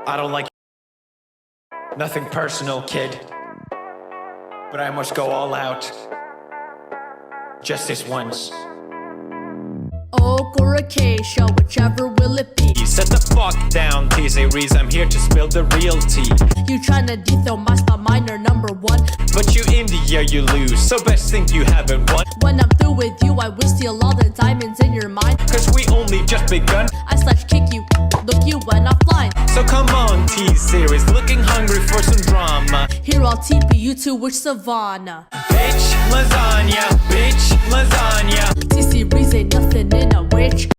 I don't like nothing personal, kid, but I must go all out just this once. Oak or acacia, whichever will it be. Set the fuck down, T-Series, I'm here to spill the real tea. You tryna dethrone my spot, minor number one. But you India, you lose, so best think you haven't won. When I'm through with you, I will steal all the diamonds in your mind. Cause we only just begun. I slash kick you, look you when I'm flying. So come on, T-Series, looking hungry for some drama. Here I'll TP you to which savannah. Bitch, lasagna, bitch, lasagna. T-Series ain't nothing in a witch.